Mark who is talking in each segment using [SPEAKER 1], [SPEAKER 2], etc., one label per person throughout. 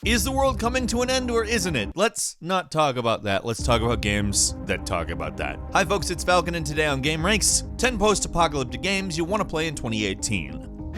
[SPEAKER 1] Is the world coming to an end or isn't it? Let's not talk about that. Let's talk about games that talk about that. Hi folks, it's Falcon and today on gameranx, 10 post-apocalyptic games you want to play in 2018.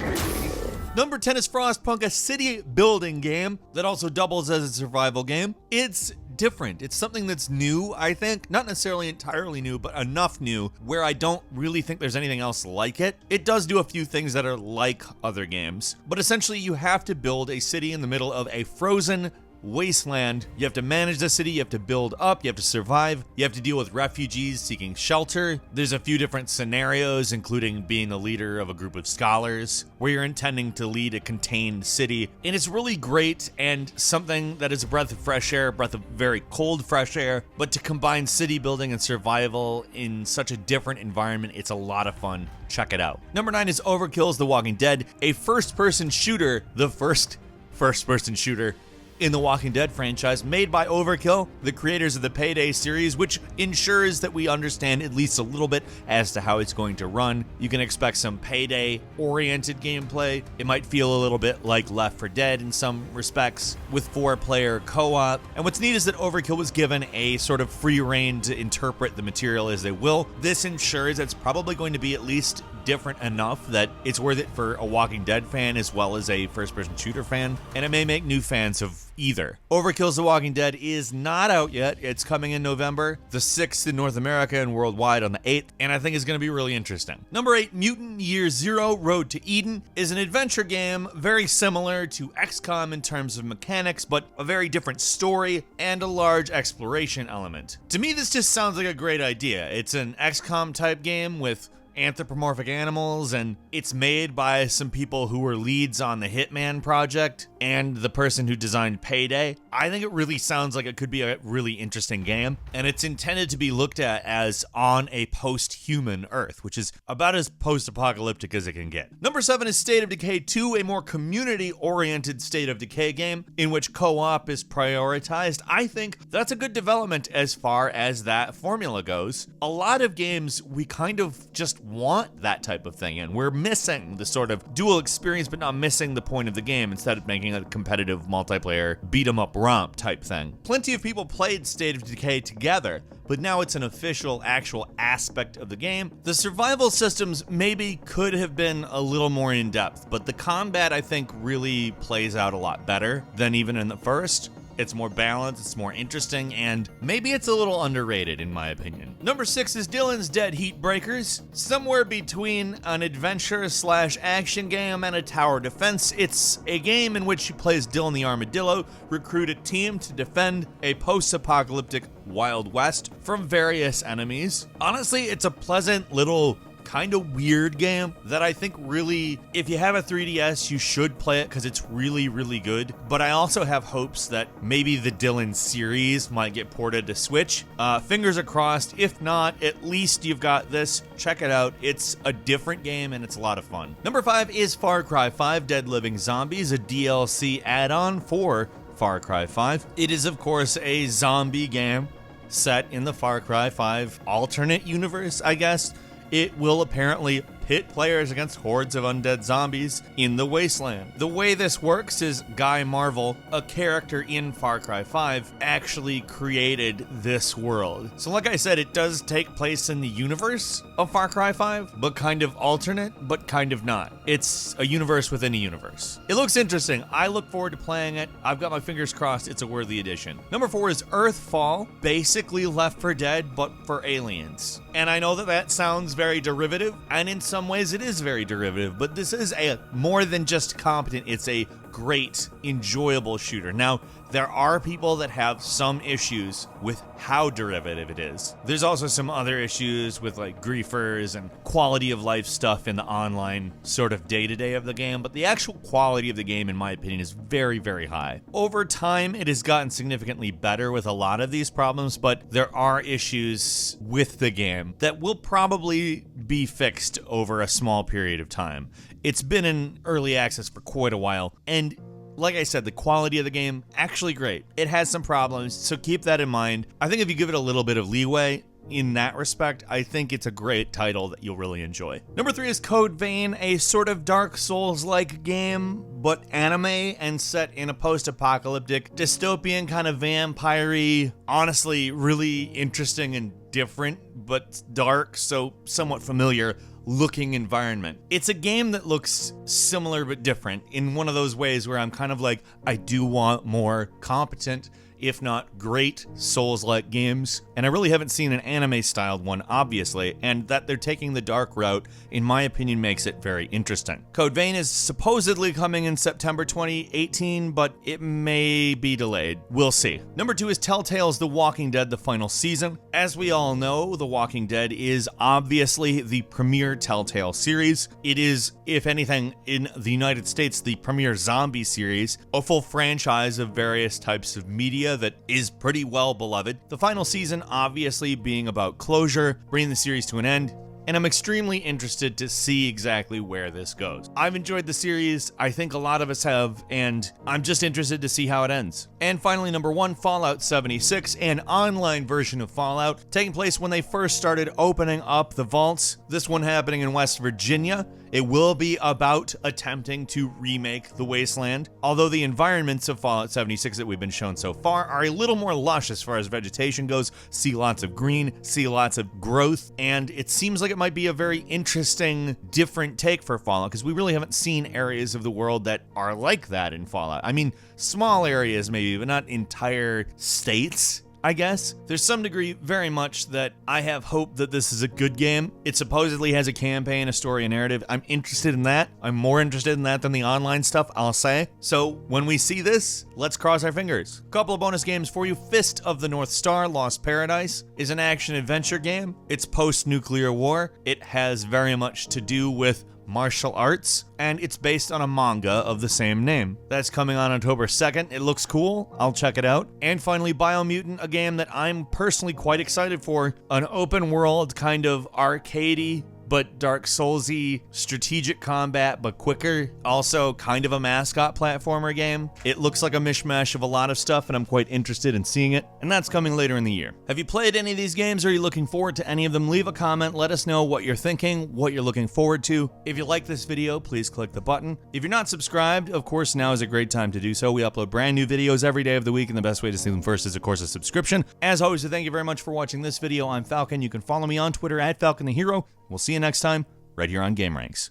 [SPEAKER 1] Number 10 is Frostpunk, a city building game that also doubles as a survival game. It's different. It's something that's new, I think. Not necessarily entirely new, but enough new where I don't really think there's anything else like it. It does do a few things that are like other games, but essentially you have to build a city in the middle of a frozen wasteland. You have to manage the city, you have to build up, you have to survive, you have to deal with refugees seeking shelter. There's a few different scenarios, including being the leader of a group of scholars, where you're intending to lead a contained city. And it's really great and something that is a breath of fresh air, a breath of very cold fresh air, but to combine city building and survival in such a different environment, it's a lot of fun. Check it out. Number 9 is Overkill's The Walking Dead, a first-person shooter, the first-person shooter in the Walking Dead franchise, made by Overkill, the creators of the Payday series, which ensures that we understand at least a little bit as to how it's going to run. You can expect some Payday-oriented gameplay. It might feel a little bit like Left 4 Dead in some respects, with 4-player co-op. And what's neat is that Overkill was given a sort of free rein to interpret the material as they will. This ensures it's probably going to be at least different enough that it's worth it for a Walking Dead fan as well as a first-person shooter fan, and it may make new fans of either. Overkill's The Walking Dead is not out yet. It's coming in November the 6th in North America and worldwide on the 8th, and I think it's going to be really interesting. Number 8, Mutant Year Zero Road to Eden is an adventure game very similar to XCOM in terms of mechanics, but a very different story and a large exploration element. To me, this just sounds like a great idea. It's an XCOM type game with anthropomorphic animals, and it's made by some people who were leads on the Hitman project and the person who designed Payday. I think it really sounds like it could be a really interesting game, and it's intended to be looked at as on a post-human Earth, which is about as post-apocalyptic as it can get. Number 7 is State of Decay 2, a more community-oriented State of Decay game in which co-op is prioritized. I think that's a good development as far as that formula goes. A lot of games, we kind of just want that type of thing, and we're missing the sort of dual experience but not missing the point of the game, instead of making a competitive multiplayer beat 'em up romp type thing. Plenty of people played State of Decay together, but now it's an official actual aspect of the game. The survival systems maybe could have been a little more in depth, but the combat I think really plays out a lot better than even in the first. It's more balanced, it's more interesting, and maybe it's a little underrated in my opinion. Number 6 is Dillon's Dead Heatbreakers. Somewhere between an adventure/action game and a tower defense, it's a game in which you play as Dillon the Armadillo, recruit a team to defend a post-apocalyptic Wild West from various enemies. Honestly, it's a pleasant little kind of weird game that I think really, if you have a 3DS, you should play it because it's really, really good. But I also have hopes that maybe the Dillon series might get ported to Switch. Fingers are crossed. If not, at least you've got this. Check it out. It's a different game and it's a lot of fun. Number 5 is Far Cry 5 Dead Living Zombies, a DLC add-on for Far Cry 5. It is, of course, a zombie game set in the Far Cry 5 alternate universe, I guess. It will apparently pit players against hordes of undead zombies in the wasteland. The way this works is Guy Marvel, a character in Far Cry 5, actually created this world. So like I said, it does take place in the universe of Far Cry 5, but kind of alternate, but kind of not. It's a universe within a universe. It looks interesting. I look forward to playing it. I've got my fingers crossed it's a worthy addition. Number 4 is Earthfall, basically Left 4 Dead, but for aliens. And I know that sounds very derivative, and in some ways it is very derivative, but this is a more than just competent, it's a great, enjoyable shooter. Now, there are people that have some issues with how derivative it is. There's also some other issues with like griefers and quality of life stuff in the online sort of day-to-day of the game, but the actual quality of the game, in my opinion, is very, very high. Over time, it has gotten significantly better with a lot of these problems, but there are issues with the game that will probably be fixed over a small period of time. It's been in early access for quite a while, and like I said, the quality of the game, actually great. It has some problems, so keep that in mind. I think if you give it a little bit of leeway, in that respect, I think it's a great title that you'll really enjoy. Number 3 is Code Vein, a sort of Dark Souls-like game, but anime and set in a post-apocalyptic, dystopian kind of vampire-y, honestly really interesting and different, but dark, so somewhat familiar looking environment. It's a game that looks similar but different in one of those ways where I'm kind of like, I do want more competent, if not great, Souls-like games. And I really haven't seen an anime-styled one, obviously, and that they're taking the dark route, in my opinion, makes it very interesting. Code Vein is supposedly coming in September 2018, but it may be delayed. We'll see. Number 2 is Telltale's The Walking Dead, the final season. As we all know, The Walking Dead is obviously the premier Telltale series. It is, if anything, in the United States, the premier zombie series, a full franchise of various types of media that is pretty well beloved. The final season obviously being about closure, bringing the series to an end, and I'm extremely interested to see exactly where this goes. I've enjoyed the series, I think a lot of us have, and I'm just interested to see how it ends. And finally, number 1, Fallout 76, an online version of Fallout, taking place when they first started opening up the vaults. This one happening in West Virginia. It will be about attempting to remake the Wasteland, although the environments of Fallout 76 that we've been shown so far are a little more lush as far as vegetation goes, see lots of green, see lots of growth, and it seems like it might be a very interesting, different take for Fallout, because we really haven't seen areas of the world that are like that in Fallout. I mean, small areas maybe, but not entire states, I guess. There's some degree very much that I have hope that this is a good game. It supposedly has a campaign, a story, a narrative. I'm interested in that. I'm more interested in that than the online stuff, I'll say. So when we see this, let's cross our fingers. Couple of bonus games for you. Fist of the North Star, Lost Paradise, is an action-adventure game. It's post-nuclear war. It has very much to do with martial arts, and it's based on a manga of the same name. That's coming on October 2nd. It looks cool. I'll check it out. And finally, Mutant, a game that I'm personally quite excited for. An open world, kind of arcadey, but Dark Souls-y strategic combat, but quicker. Also, kind of a mascot platformer game. It looks like a mishmash of a lot of stuff, and I'm quite interested in seeing it. And that's coming later in the year. Have you played any of these games? Or are you looking forward to any of them? Leave a comment. Let us know what you're thinking, what you're looking forward to. If you like this video, please click the button. If you're not subscribed, of course, now is a great time to do so. We upload brand new videos every day of the week, and the best way to see them first is, of course, a subscription. As always, thank you very much for watching this video. I'm Falcon. You can follow me on Twitter at Falcon the Hero. We'll see you next time, right here on gameranx.